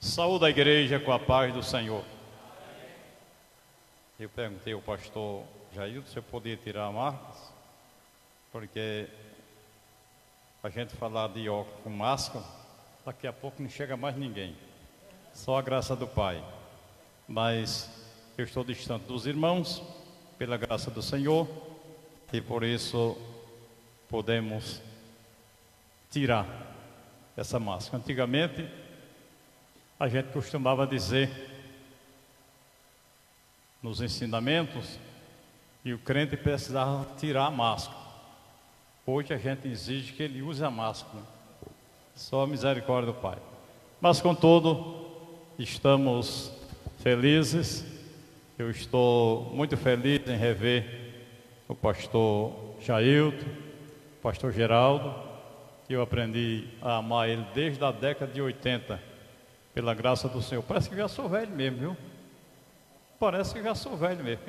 Saúde a igreja com a paz do Senhor. Eu perguntei ao pastor Jailton se eu podia tirar máscaras, porque a gente falar de óculos com máscara, daqui a pouco não chega mais ninguém, só a graça do Pai. Mas eu estou distante dos irmãos, pela graça do Senhor, e por isso podemos tirar essa máscara. Antigamente a gente costumava dizer nos ensinamentos que o crente precisava tirar a máscara. Hoje a gente exige que ele use a máscara. Só a misericórdia do Pai. Mas contudo, estamos felizes. Eu estou muito feliz em rever o pastor Jailton, o pastor Geraldo, que eu aprendi a amar ele desde a década de 80. Pela graça do Senhor. Parece que já sou velho mesmo, viu? Parece que já sou velho mesmo.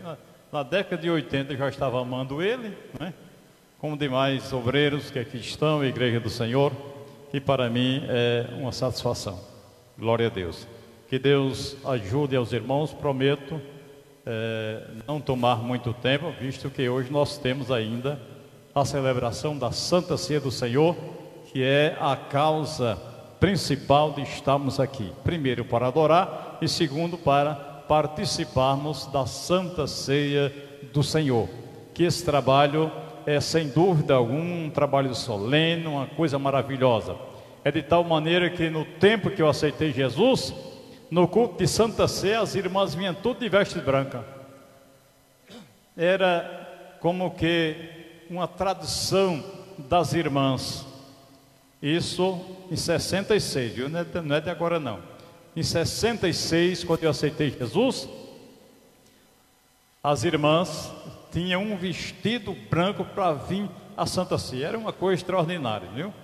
Na década de 80 eu já estava amando ele, né? Como demais obreiros que aqui estão, a Igreja do Senhor. E para mim é uma satisfação. Glória a Deus. Que Deus ajude aos irmãos. Prometo não tomar muito tempo, visto que hoje nós temos ainda a celebração da Santa Ceia do Senhor, que é a causa principal de estarmos aqui. Primeiro para adorar e segundo para participarmos da Santa Ceia do Senhor. Que esse trabalho é sem dúvida algum um trabalho solene, uma coisa maravilhosa. É de tal maneira que no tempo que eu aceitei Jesus, no culto de Santa Ceia, as irmãs vinham tudo de veste branca. Era como que uma tradição das irmãs. Isso em 66, viu? Não é de agora não. Em 66, quando eu aceitei Jesus, as irmãs tinham um vestido branco para vir à Santa Ceia. Era uma coisa extraordinária, viu?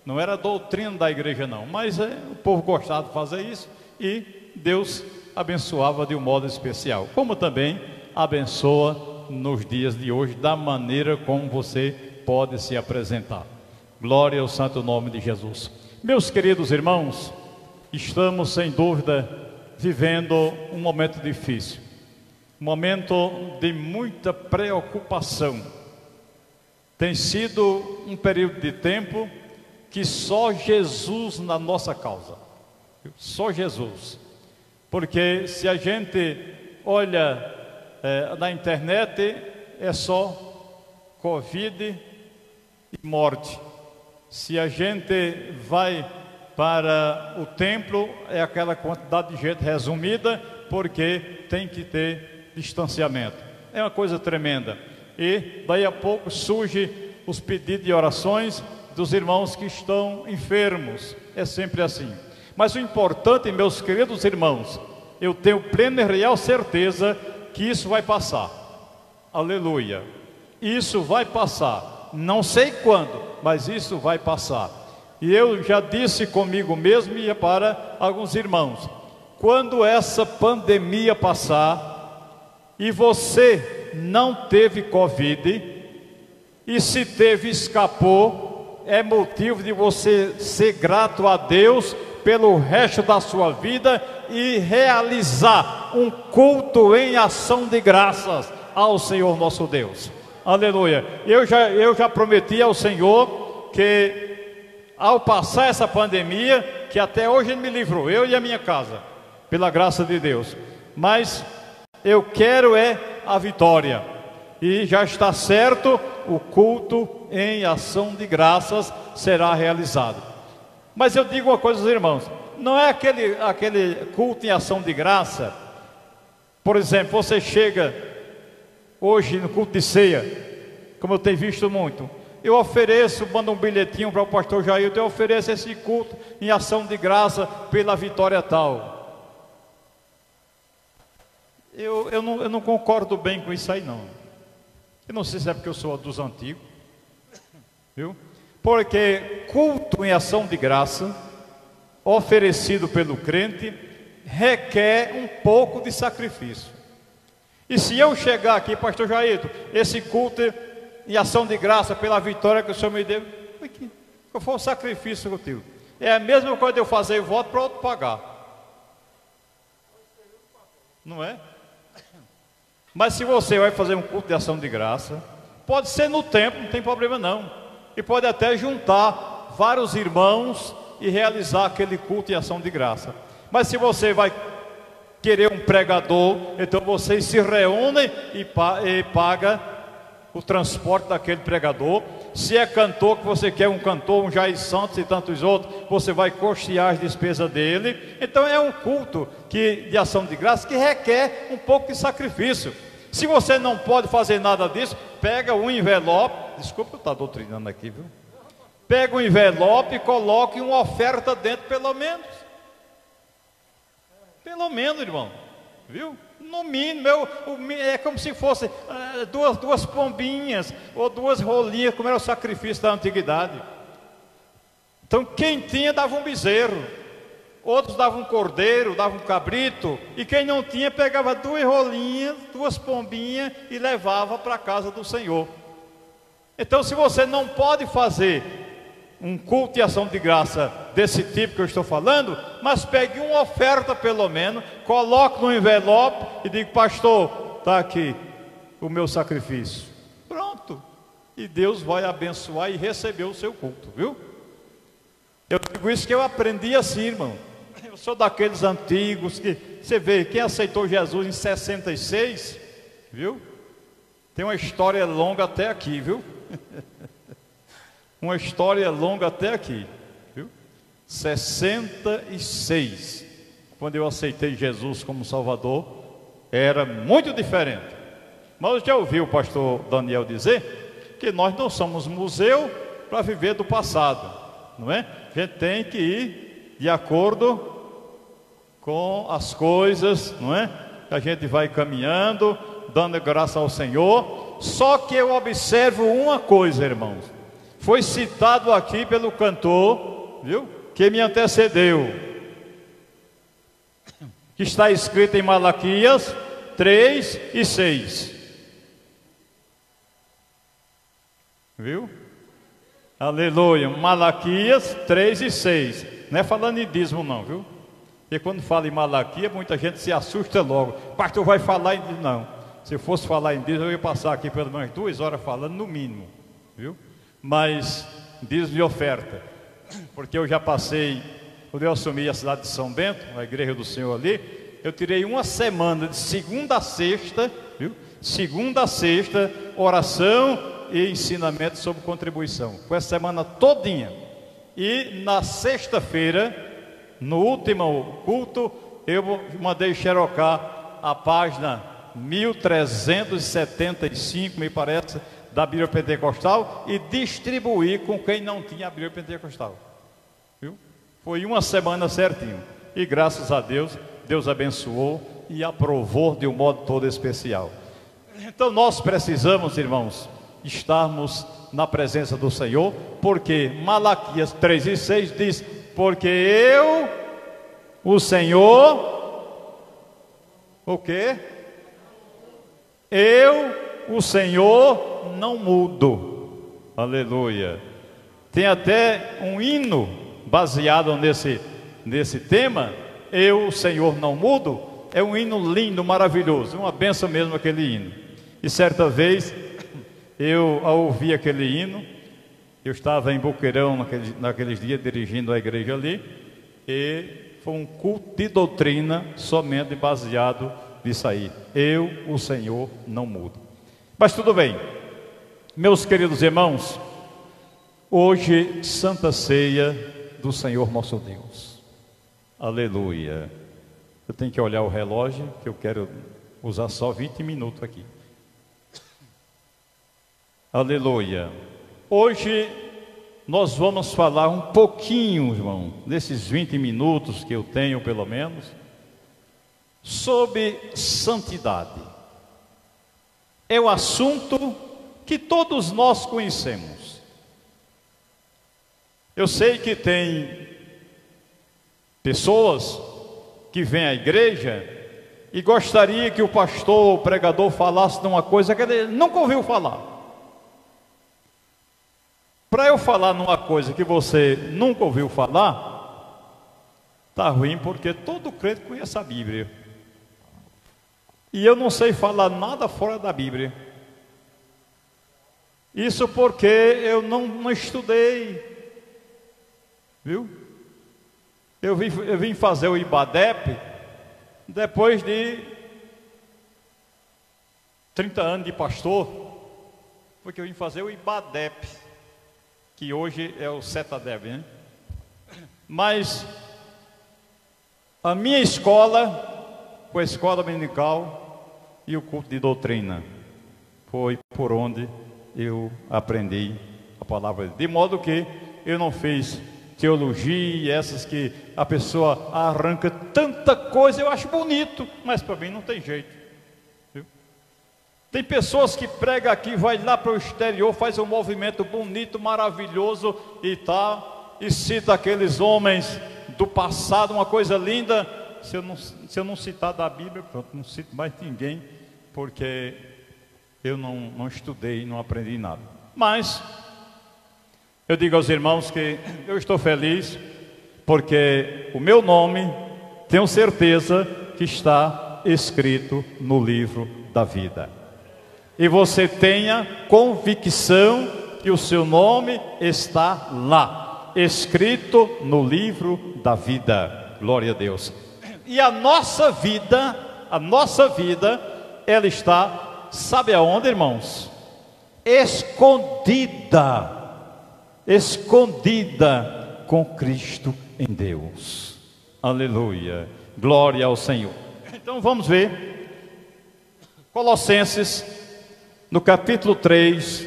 Não era a doutrina da igreja não, mas o povo gostava de fazer isso e Deus abençoava de um modo especial. Como também abençoa nos dias de hoje, da maneira como você pode se apresentar. Glória ao santo nome de Jesus. Meus queridos irmãos, estamos sem dúvida vivendo um momento difícil, um momento de muita preocupação. Tem sido um período de tempo que só Jesus na nossa causa, só Jesus. Porque se a gente olha na internet, é só Covid e morte. Se a gente vai para o templo, é aquela quantidade de gente resumida, porque tem que ter distanciamento. É uma coisa tremenda. E daí a pouco surge os pedidos de orações dos irmãos que estão enfermos. É sempre assim. Mas o importante, meus queridos irmãos, eu tenho plena e real certeza que isso vai passar. Aleluia. Isso vai passar. Não sei quando, mas isso vai passar. E eu já disse comigo mesmo e para alguns irmãos: quando essa pandemia passar e você não teve Covid, e se teve, escapou, é motivo de você ser grato a Deus pelo resto da sua vida e realizar um culto em ação de graças ao Senhor nosso Deus. Aleluia. Eu já prometi ao Senhor que ao passar essa pandemia, que até hoje Ele me livrou, eu e a minha casa, pela graça de Deus, mas eu quero a vitória. E já está certo, o culto em ação de graças será realizado. Mas eu digo uma coisa aos irmãos: não é aquele culto em ação de graça. Por exemplo, você chega hoje no culto de ceia, como eu tenho visto muito, eu ofereço, mando um bilhetinho para o pastor Jailton, eu ofereço esse culto em ação de graça pela vitória tal. Eu não concordo bem com isso aí não. Eu não sei se é porque eu sou dos antigos, viu? Porque culto em ação de graça, oferecido pelo crente, requer um pouco de sacrifício. E se eu chegar aqui, pastor Jailton, esse culto em ação de graça pela vitória que o Senhor me deu, qual foi o sacrifício que eu tive? É a mesma coisa de eu fazer voto para outro pagar. não é? Mas se você vai fazer um culto de ação de graça, pode ser no templo, não tem problema não. E pode até juntar vários irmãos e realizar aquele culto de ação de graça. Mas se você vai querer um pregador, então vocês se reúnem e paga o transporte daquele pregador. Se é cantor, que você quer um cantor, um Jair Santos e tantos outros, você vai custear as despesas dele. Então é um culto de ação de graça que requer um pouco de sacrifício. Se você não pode fazer nada disso, pega um envelope, desculpa eu estar doutrinando aqui, viu? Pega um envelope e coloque uma oferta dentro, pelo menos. Pelo menos, irmão, viu? No mínimo, é como se fosse duas pombinhas ou duas rolinhas, como era o sacrifício da antiguidade. Então, quem tinha dava um bezerro, outros davam um cordeiro, davam um cabrito, e quem não tinha pegava duas rolinhas, duas pombinhas e levava para a casa do Senhor. Então, se você não pode fazer um culto de ação de graça desse tipo que eu estou falando, mas pegue uma oferta pelo menos, coloque no envelope e diga: pastor, está aqui o meu sacrifício. Pronto. E Deus vai abençoar e receber o seu culto, viu? Eu digo isso que eu aprendi assim, irmão. Eu sou daqueles antigos que, você vê, quem aceitou Jesus em 66, viu? Tem uma história longa até aqui, viu? Uma história longa até aqui, viu? 66, quando eu aceitei Jesus como Salvador, era muito diferente. Mas eu já ouvi o pastor Daniel dizer que nós não somos museu para viver do passado, não é? A gente tem que ir de acordo com as coisas, não é? A gente vai caminhando, dando graça ao Senhor. Só que eu observo uma coisa, irmãos. Foi citado aqui pelo cantor, viu? Que me antecedeu, que está escrito em Malaquias 3 e 6. Viu? Aleluia. Malaquias 3 e 6. Não é falando em dízimo não, viu? Porque quando fala em Malaquias, muita gente se assusta logo. Pastor, vai falar em dízimo? Não. Se eu fosse falar em dízimo, eu ia passar aqui pelo menos 2 horas falando no mínimo, viu? Mas dízimo de oferta, porque eu já passei, quando eu assumi a cidade de São Bento, a igreja do Senhor ali, eu tirei uma semana de segunda a sexta, viu? Segunda a sexta, oração e ensinamento sobre contribuição. Foi a semana todinha. E na sexta-feira, no último culto, eu mandei xerocar a página 1375, me parece, da Bíblia Pentecostal, e distribuir com quem não tinha a Bíblia Pentecostal, viu? Foi uma semana certinho, e graças a Deus, Deus abençoou e aprovou de um modo todo especial. Então nós precisamos, irmãos, estarmos na presença do Senhor, porque Malaquias 3 e 6 diz: porque eu, o Senhor, o quê? O Senhor não mudo. Aleluia. Tem até um hino baseado nesse tema. Eu, o Senhor, não mudo. É um hino lindo, maravilhoso, uma benção mesmo aquele hino. E certa vez eu, ao ouvir aquele hino, eu estava em Boqueirão naqueles dias dirigindo a igreja ali, e foi um culto de doutrina somente baseado nisso aí. Eu, o Senhor, não mudo. Mas tudo bem, meus queridos irmãos, hoje, Santa Ceia do Senhor nosso Deus. Aleluia. Eu tenho que olhar o relógio, que eu quero usar só 20 minutos aqui. Aleluia. Hoje nós vamos falar um pouquinho, irmão, nesses 20 minutos que eu tenho pelo menos, sobre santidade. É o assunto que todos nós conhecemos. Eu sei que tem pessoas que vêm à igreja e gostaria que o pastor ou o pregador falasse de uma coisa que ele nunca ouviu falar. Para eu falar numa coisa que você nunca ouviu falar, está ruim, porque todo crente conhece a Bíblia. E eu não sei falar nada fora da Bíblia. Isso porque eu não estudei, viu? Eu vim fazer o IBADEP depois de 30 anos de pastor, porque eu vim fazer o IBADEP, que hoje é o CETADEB, né? Mas a minha escola foi a escola dominical e o culto de doutrina. Foi por onde eu aprendi a palavra de Deus. De modo que eu não fiz teologia, essas que a pessoa arranca tanta coisa, eu acho bonito, mas para mim não tem jeito, viu? Tem pessoas que pregam aqui, vai lá para o exterior, faz um movimento bonito, maravilhoso e tal, e cita aqueles homens do passado, uma coisa linda. Se eu não citar da Bíblia, pronto, não cito mais ninguém, porque eu não estudei, não aprendi nada. Mas eu digo aos irmãos que eu estou feliz, porque o meu nome, tenho certeza que está escrito no livro da vida. E você tenha convicção que o seu nome está lá, escrito no livro da vida. Glória a Deus. E a nossa vida, ela está, sabe aonde, irmãos? Escondida com Cristo em Deus. Aleluia, glória ao Senhor. Então vamos ver Colossenses, no capítulo 3,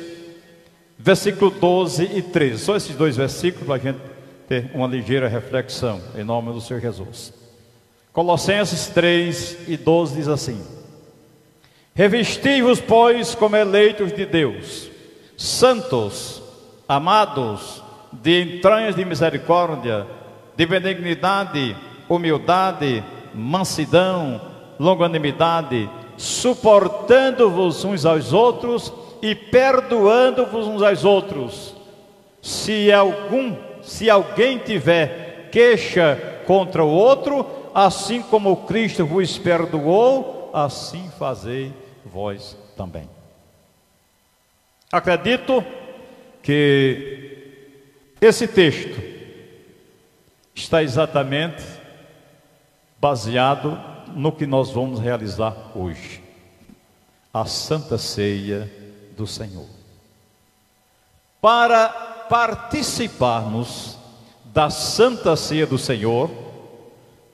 versículo 12 e 13. Só esses dois versículos para a gente ter uma ligeira reflexão, em nome do Senhor Jesus. Colossenses 3 e 12 diz assim: revesti-vos, pois, como eleitos de Deus, santos, amados, de entranhas de misericórdia, de benignidade, humildade, mansidão, longanimidade, suportando-vos uns aos outros e perdoando-vos uns aos outros. Se alguém tiver queixa contra o outro, assim como Cristo vos perdoou, assim fazei vós também. Acredito que esse texto está exatamente baseado no que nós vamos realizar hoje, a Santa Ceia do Senhor. Para participarmos da Santa Ceia do Senhor,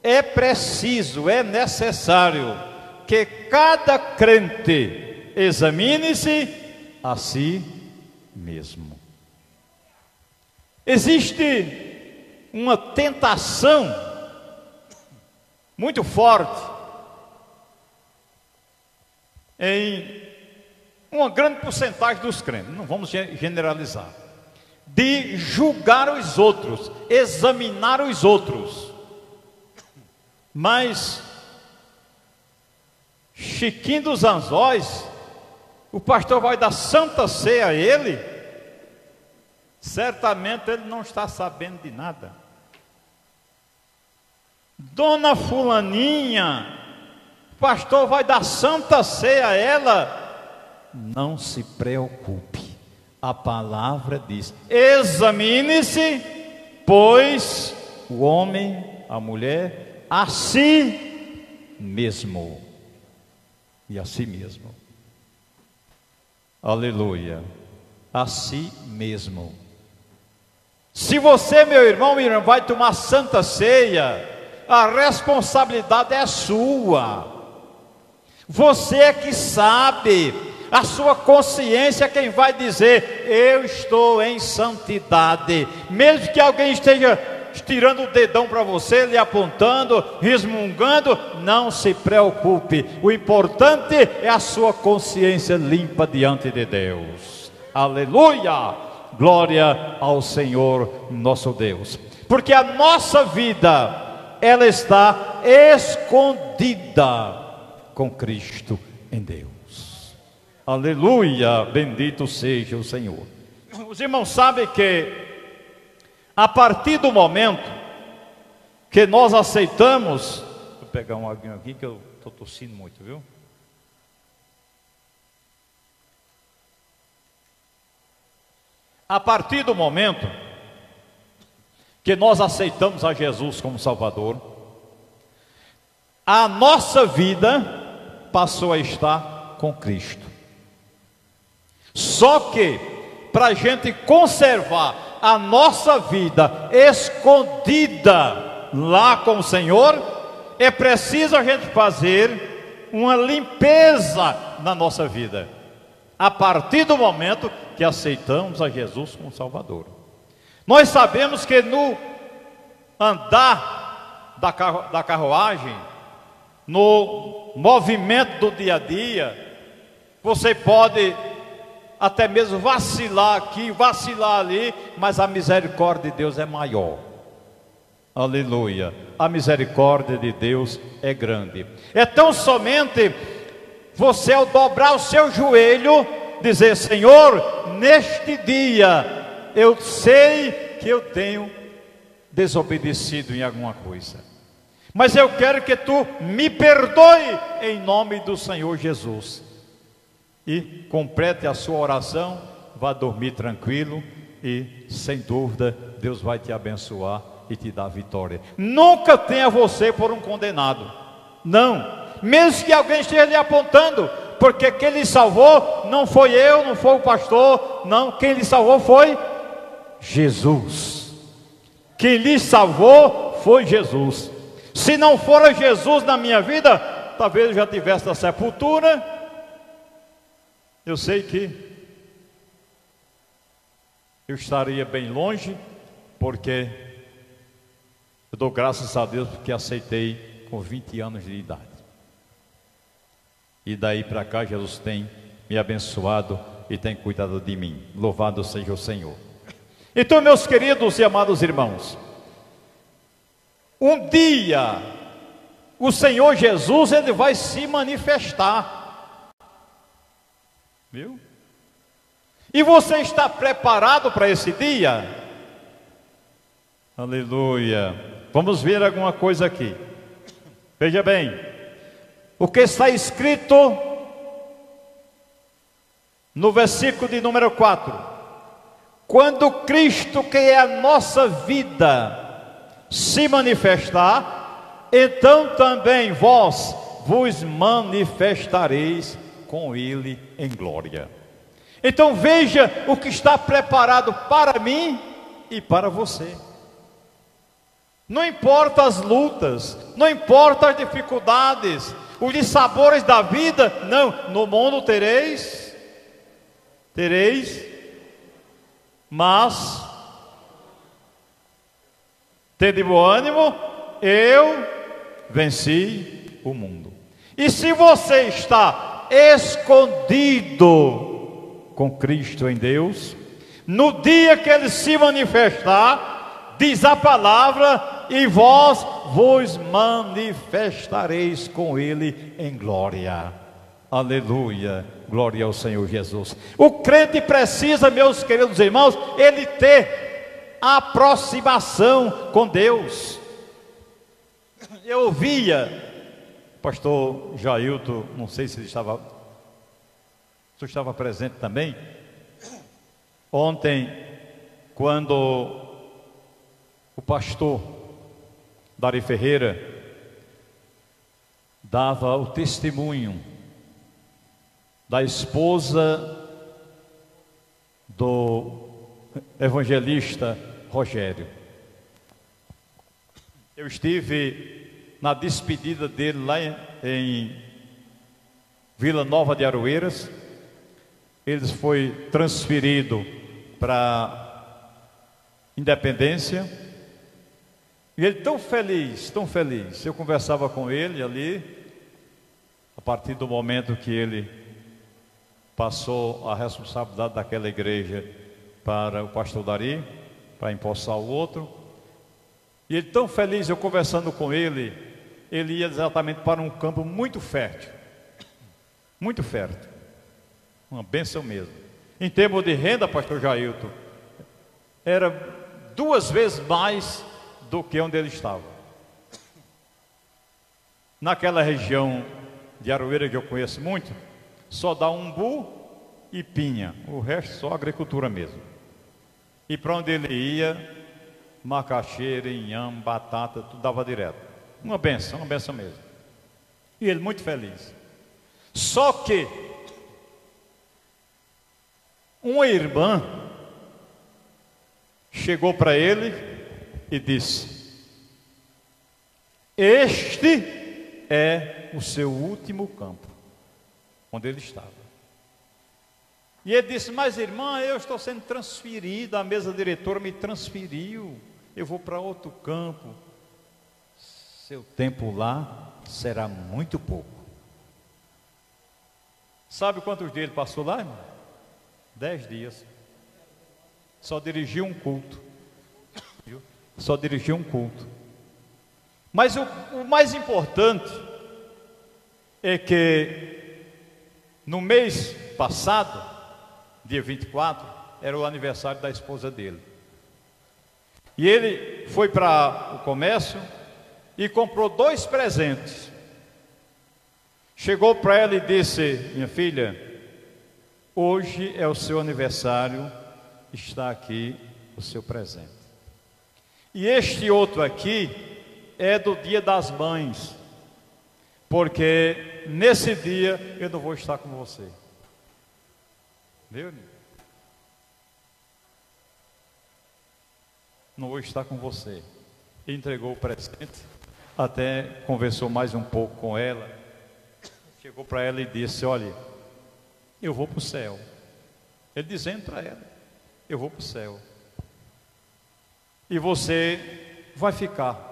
é preciso, é necessário que cada crente examine-se a si mesmo. Existe uma tentação muito forte em uma grande porcentagem dos crentes, não vamos generalizar, de julgar os outros, examinar os outros. Mas Chiquinho dos Anzóis, o pastor vai dar Santa Ceia a ele, certamente ele não está sabendo de nada. Dona Fulaninha, o pastor vai dar Santa Ceia a ela, não se preocupe, a palavra diz: examine-se, pois, o homem, a mulher, a si mesmo. E a si mesmo. Aleluia. A si mesmo. Se você, meu irmão, minha irmã, vai tomar Santa Ceia, a responsabilidade é sua. Você é que sabe. A sua consciência é quem vai dizer: eu estou em santidade. Mesmo que alguém esteja estirando o dedão para você, lhe apontando, resmungando, não se preocupe. O importante é a sua consciência limpa diante de Deus. Aleluia! Glória ao Senhor nosso Deus. Porque a nossa vida, ela está escondida com Cristo em Deus. Aleluia! Bendito seja o Senhor. Os irmãos sabem que a partir do momento que nós aceitamos, vou pegar um aguinho aqui que eu estou tossindo muito, viu? A partir do momento que nós aceitamos a Jesus como Salvador, a nossa vida passou a estar com Cristo. Só que, para a gente conservar a nossa vida escondida lá com o Senhor, é preciso a gente fazer uma limpeza na nossa vida, a partir do momento que aceitamos a Jesus como Salvador. Nós sabemos que no andar da carruagem, no movimento do dia a dia, você pode até mesmo vacilar aqui, vacilar ali, mas a misericórdia de Deus é maior. Aleluia. A misericórdia de Deus é grande. Então somente você, ao dobrar o seu joelho, dizer: Senhor, neste dia eu sei que eu tenho desobedecido em alguma coisa, mas eu quero que tu me perdoe em nome do Senhor Jesus. E complete a sua oração, vá dormir tranquilo e, sem dúvida, Deus vai te abençoar e te dar vitória. Nunca tenha você por um condenado, não, mesmo que alguém esteja lhe apontando, porque quem lhe salvou não foi eu, não foi o pastor, não, quem lhe salvou foi Jesus. Quem lhe salvou foi Jesus. Se não fora Jesus na minha vida, talvez eu já tivesse na sepultura. Eu sei que eu estaria bem longe, porque eu dou graças a Deus porque aceitei com 20 anos de idade. E daí para cá Jesus tem me abençoado e tem cuidado de mim. Louvado seja o Senhor. Então, meus queridos e amados irmãos, um dia o Senhor Jesus, ele vai se manifestar. Viu? E você está preparado para esse dia? Aleluia. Vamos ver alguma coisa aqui. Veja bem, o que está escrito no versículo de número 4: quando Cristo, que é a nossa vida, se manifestar, então também vós vos manifestareis com Ele em glória. Então veja o que está preparado para mim e para você. Não importa as lutas, não importa as dificuldades, os dissabores da vida, não, no mundo tereis, mas tende bom ânimo, eu venci o mundo. E se você está escondido com Cristo em Deus, no dia que Ele se manifestar, diz a palavra, e vós vos manifestareis com Ele em glória. Aleluia, glória ao Senhor Jesus. O crente precisa, meus queridos irmãos, ele ter aproximação com Deus. Eu ouvia pastor Jailton, não sei se ele estava presente também, ontem, quando o pastor Dari Ferreira dava o testemunho da esposa do evangelista Rogério. Eu estive na despedida dele lá em Vila Nova de Aroeiras. Ele foi transferido para Independência, e ele tão feliz, eu conversava com ele ali, a partir do momento que ele passou a responsabilidade daquela igreja para o pastor Dari, para empossar o outro, e ele tão feliz, eu conversando com ele, ele ia exatamente para um campo muito fértil, uma bênção mesmo. Em termos de renda, pastor Jailton, era 2 vezes mais do que onde ele estava. Naquela região de Aroeira que eu conheço muito, só dá umbu e pinha, o resto só agricultura mesmo. E para onde ele ia, macaxeira, inhame, batata, tudo dava direto. Uma benção mesmo. E ele muito feliz. Só que uma irmã chegou para ele e disse: este é o seu último campo, onde ele estava. E ele disse: mas irmã, eu estou sendo transferido, a mesa diretora me transferiu, eu vou para outro campo. Seu tempo lá será muito pouco. Sabe quantos dias ele passou lá, irmão? 10 dias. Só dirigiu um culto. Só dirigiu um culto. Mas o mais importante é que no mês passado, dia 24, era o aniversário da esposa dele. E ele foi para o comércio e comprou 2 presentes. Chegou para ela e disse: minha filha, hoje é o seu aniversário, está aqui o seu presente. E este outro aqui é do Dia das Mães, porque nesse dia eu não vou estar com você. Viu? Não vou estar com você. Entregou o presente, até conversou mais um pouco com ela. Chegou para ela e disse: olha, eu vou para o céu. Ele dizendo para ela: eu vou para o céu. E você vai ficar.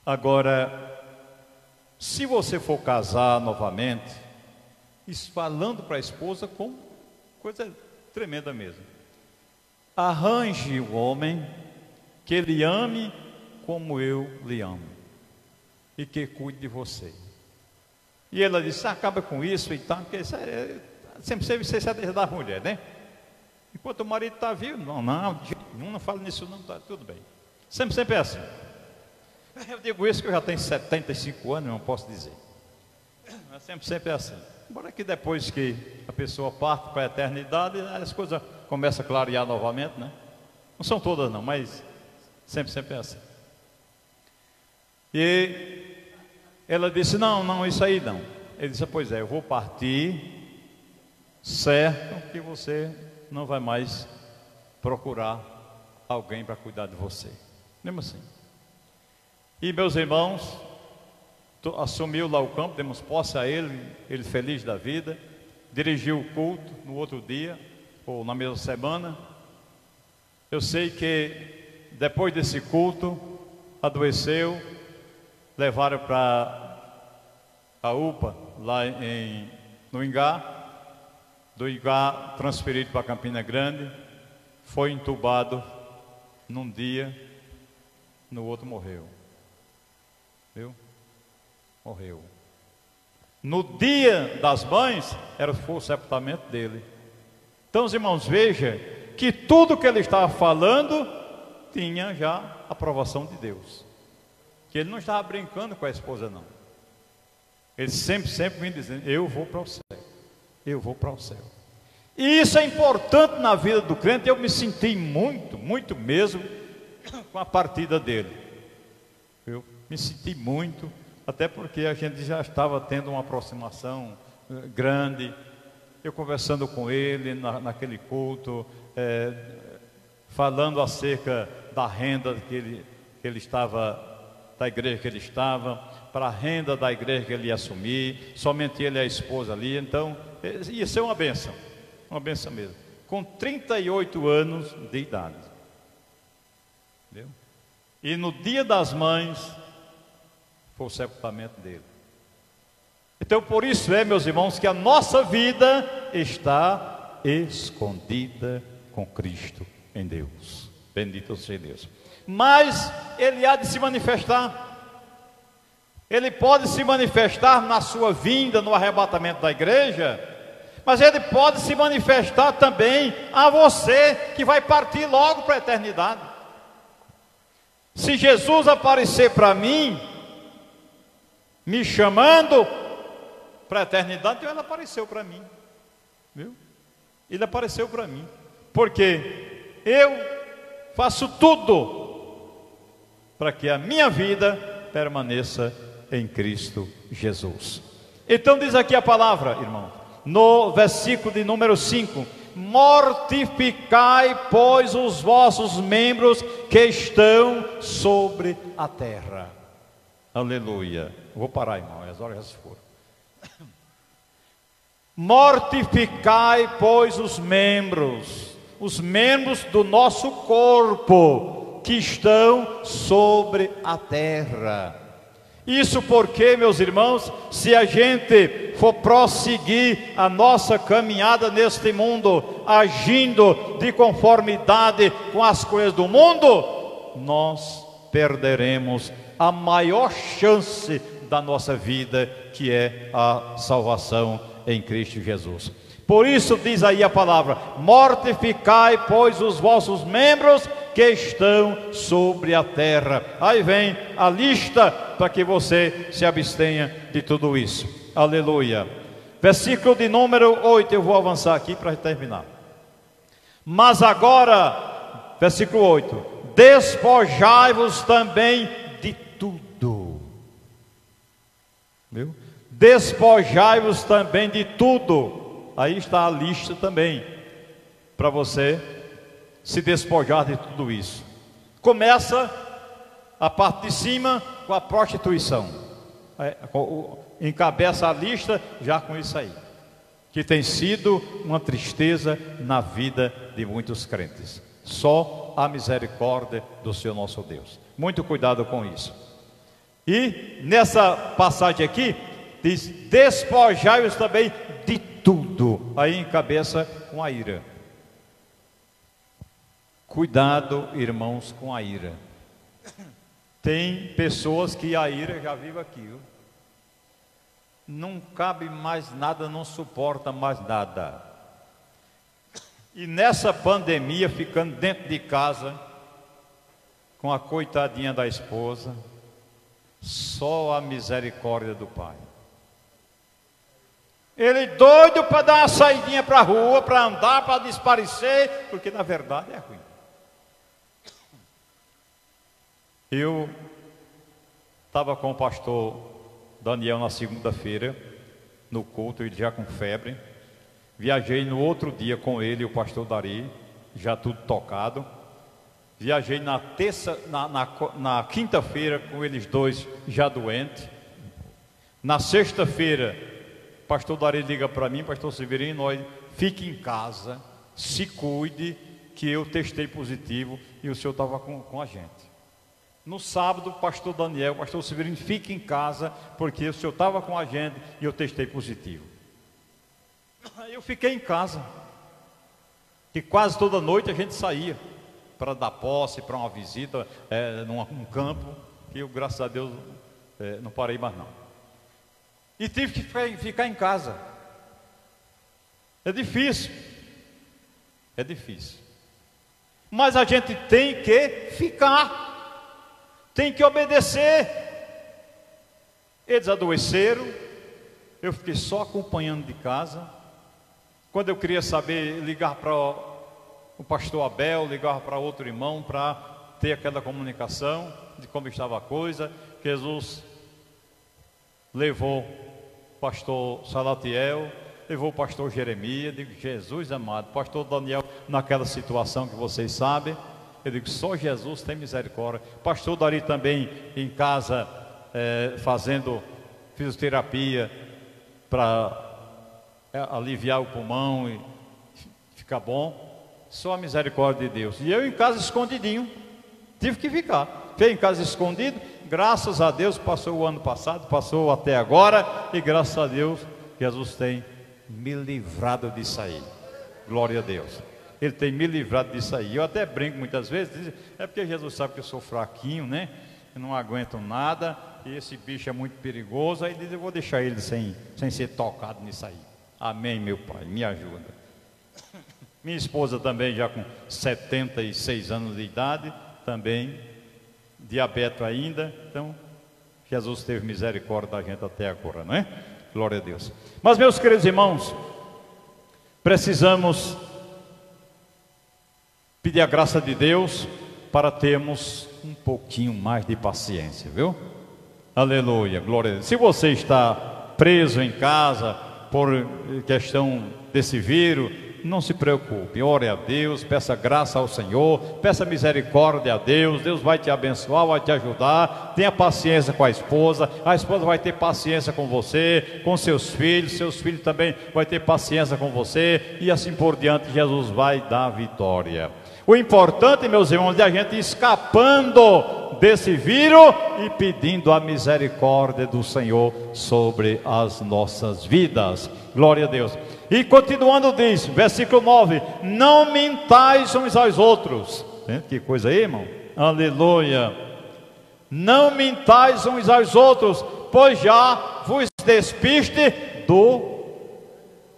Agora, se você for casar novamente, isso falando para a esposa com coisa tremenda mesmo. Arranje o homem que ele ame como eu lhe amo e que cuide de você. E ela disse: acaba com isso e tal, porque isso sempre é da mulher, né? Enquanto o marido está vivo, não fala nisso não, está tudo bem. Sempre é assim. Eu digo isso que eu já tenho 75 anos, não posso dizer. Mas sempre é assim. Embora que depois que a pessoa parte para a eternidade, as coisas começam a clarear novamente, né? Não são todas não, mas sempre é assim. E ela disse: não, isso aí não. Ele disse: pois é, eu vou partir, certo que você não vai mais procurar alguém para cuidar de você. Mesmo assim. E meus irmãos, assumiu lá o campo, demos posse a ele feliz da vida, dirigiu o culto no outro dia, ou na mesma semana. Eu sei que depois desse culto, adoeceu, levaram para a UPA, lá no Ingá, do Ingá transferido para Campina Grande, foi entubado num dia, no outro morreu. Viu? Morreu. No dia das mães, foi o sepultamento dele. Então, os irmãos, veja que tudo que ele estava falando tinha já a aprovação de Deus. Que ele não estava brincando com a esposa, não. Ele sempre vinha dizendo: eu vou para o céu. Eu vou para o céu. E isso é importante na vida do crente. Eu me senti muito mesmo com a partida dele. Eu me senti muito, até porque a gente já estava tendo uma aproximação grande. Eu conversando com ele naquele culto, falando acerca da renda que ele estava, da igreja que ele estava, para a renda da igreja que ele ia assumir, somente ele e a esposa ali. Então, ia ser uma bênção mesmo. Com 38 anos de idade. Entendeu? E no dia das mães, foi o sepultamento dele. Então, por isso meus irmãos, que a nossa vida está escondida com Cristo em Deus. Bendito seja Deus. Mas ele há de se manifestar. Ele pode se manifestar na sua vinda, no arrebatamento da igreja, mas ele pode se manifestar também a você que vai partir logo para a eternidade. Se Jesus aparecer para mim, me chamando para a eternidade, então ele apareceu para mim, viu? Ele apareceu para mim, porque eu faço tudo para que a minha vida permaneça em Cristo Jesus. Então diz aqui a palavra, irmão, no versículo de número 5: mortificai, pois, os vossos membros que estão sobre a terra. Aleluia. Vou parar, irmão, as horas já se foram. Mortificai, pois, os membros do nosso corpo que estão sobre a terra. Isso porque, meus irmãos, se a gente for prosseguir a nossa caminhada neste mundo, agindo de conformidade com as coisas do mundo, nós perderemos a maior chance da nossa vida, que é a salvação em Cristo Jesus. Por isso diz aí a palavra: mortificai, pois, os vossos membros que estão sobre a terra. Aí vem a lista para que você se abstenha de tudo isso. Aleluia. Versículo de número 8, eu vou avançar aqui para terminar. Mas agora, versículo 8: despojai-vos também de tudo. Viu? Despojai-vos também de tudo. Aí está a lista também, para você se despojar de tudo isso. Começa a parte de cima com a prostituição. Encabeça a lista já com isso aí, que tem sido uma tristeza na vida de muitos crentes. Só a misericórdia do Senhor nosso Deus. Muito cuidado com isso. E nessa passagem aqui diz: despojai-vos também de tudo. Aí encabeça com a ira. Cuidado, irmãos, com a ira. Tem pessoas que a ira já vive aqui, viu? Não cabe mais nada, não suporta mais nada. E nessa pandemia, ficando dentro de casa, com a coitadinha da esposa, só a misericórdia do Pai. Ele doido para dar uma saidinha para a rua, para andar, para desaparecer, porque na verdade é ruim. Eu estava com o pastor Daniel na segunda-feira, no culto, ele já com febre. Viajei no outro dia com ele, o pastor Dari, já tudo tocado. Viajei na quinta-feira com eles dois já doentes. Na sexta-feira, o pastor Dari liga para mim: pastor Severino, fique em casa, se cuide, que eu testei positivo e o senhor estava com a gente. No sábado, o pastor Daniel: pastor Severino, fique em casa, porque o senhor estava com a gente e eu testei positivo. Aí eu fiquei em casa, que quase toda noite a gente saía para dar posse, para uma visita num campo, que eu, graças a Deus, não parei mais não. E tive que ficar em casa. É difícil, mas a gente tem que ficar, tem que obedecer. Eles adoeceram, eu fiquei só acompanhando de casa. Quando eu queria saber, ligar para o pastor Abel, ligar para outro irmão, para ter aquela comunicação de como estava a coisa. Jesus levou o pastor Salatiel, levou o pastor Jeremias. Digo: Jesus amado, pastor Daniel naquela situação que vocês sabem. Eu digo: só Jesus tem misericórdia. Pastor Dari também em casa, fazendo fisioterapia para aliviar o pulmão e ficar bom. Só a misericórdia de Deus. E eu em casa escondidinho, tive que ficar. Fiquei em casa escondido. Graças a Deus passou o ano passado, passou até agora, e graças a Deus Jesus tem me livrado disso aí. Glória a Deus. Ele tem me livrado disso aí. Eu até brinco muitas vezes, é porque Jesus sabe que eu sou fraquinho, né? Eu não aguento nada, e esse bicho é muito perigoso. Aí ele diz: eu vou deixar ele sem ser tocado nisso aí. Amém, meu Pai, me ajuda. Minha esposa também já com 76 anos de idade, também diabetes ainda. Então Jesus teve misericórdia da gente até agora, não é? Glória a Deus. Mas, meus queridos irmãos, precisamos pedir a graça de Deus para termos um pouquinho mais de paciência, viu? Aleluia, glória a Deus. Se você está preso em casa por questão desse vírus, não se preocupe, ore a Deus, peça graça ao Senhor, peça misericórdia a Deus. Deus vai te abençoar, vai te ajudar. Tenha paciência com a esposa vai ter paciência com você, com seus filhos também vai ter paciência com você, e assim por diante. Jesus vai dar vitória. O importante, meus irmãos, é a gente escapando desse vírus e pedindo a misericórdia do Senhor sobre as nossas vidas. Glória a Deus. E continuando diz, versículo 9: não mintais uns aos outros. Que coisa aí, irmão? Aleluia. Não mintais uns aos outros, pois já vos despiste do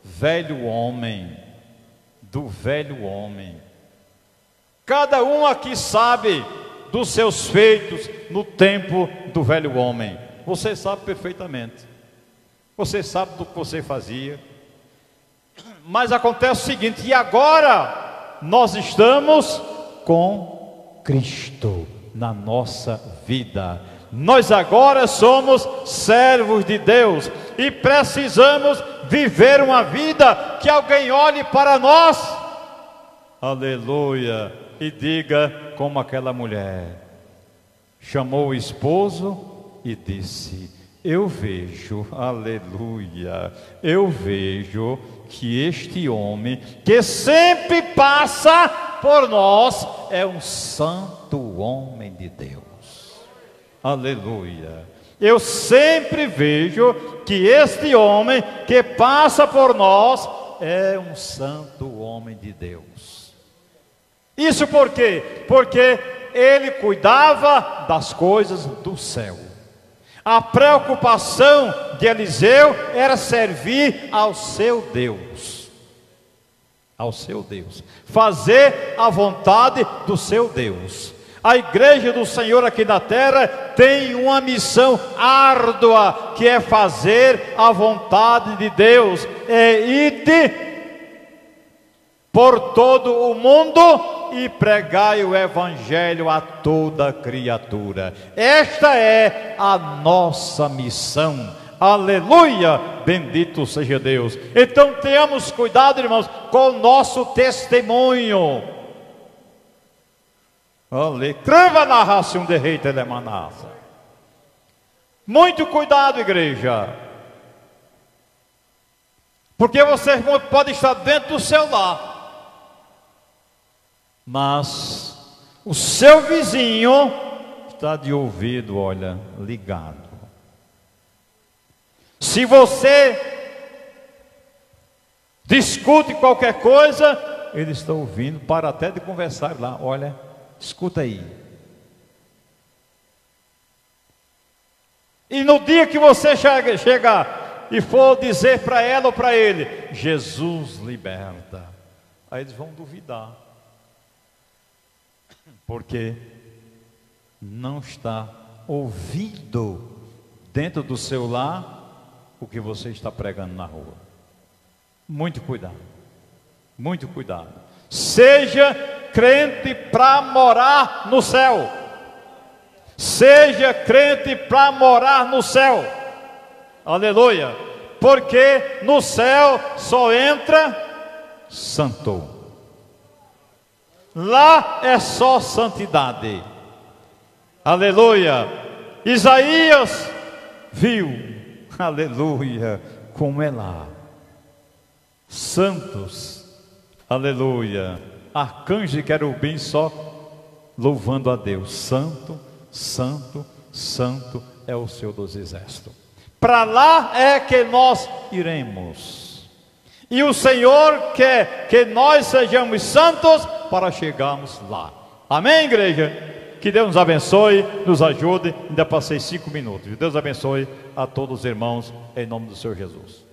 velho homem. Do velho homem. Cada um aqui sabe dos seus feitos no tempo do velho homem. Você sabe perfeitamente. Você sabe do que você fazia. Mas acontece o seguinte: e agora nós estamos com Cristo na nossa vida. Nós agora somos servos de Deus e precisamos viver uma vida que alguém olhe para nós, aleluia, e diga como aquela mulher. Chamou o esposo e disse: eu vejo, aleluia, eu vejo que este homem que sempre passa por nós é um santo homem de Deus. Aleluia. Eu sempre vejo que este homem que passa por nós é um santo homem de Deus. Isso por quê? Porque ele cuidava das coisas do céu. A preocupação de Eliseu era servir ao seu Deus. Ao seu Deus. Fazer a vontade do seu Deus. A igreja do Senhor aqui na terra tem uma missão árdua, que é fazer a vontade de Deus. É ir por todo o mundo e pregai o evangelho a toda criatura. Esta é a nossa missão. Aleluia, bendito seja Deus. Então tenhamos cuidado, irmãos, com o nosso testemunho. Muito cuidado, igreja, porque você pode estar dentro do seu lar, mas o seu vizinho está de ouvido, olha, ligado. Se você discute qualquer coisa, ele está ouvindo, para até de conversar lá, olha, escuta aí. E no dia que você chegar e for dizer para ela ou para ele: Jesus liberta, aí eles vão duvidar, porque não está ouvindo dentro do seu lar o que você está pregando na rua. Muito cuidado, muito cuidado. Seja crente para morar no céu. Seja crente para morar no céu. Aleluia. Porque no céu só entra santo. Lá é só santidade. Aleluia. Isaías viu, aleluia, como é lá. Santos, aleluia. Arcanjo e querubim só louvando a Deus. Santo, santo, santo é o Senhor dos exércitos. Para lá é que nós iremos. E o Senhor quer que nós sejamos santos para chegarmos lá. Amém, igreja? Que Deus nos abençoe, nos ajude. Ainda passei 5 minutos. Deus abençoe a todos os irmãos, em nome do Senhor Jesus.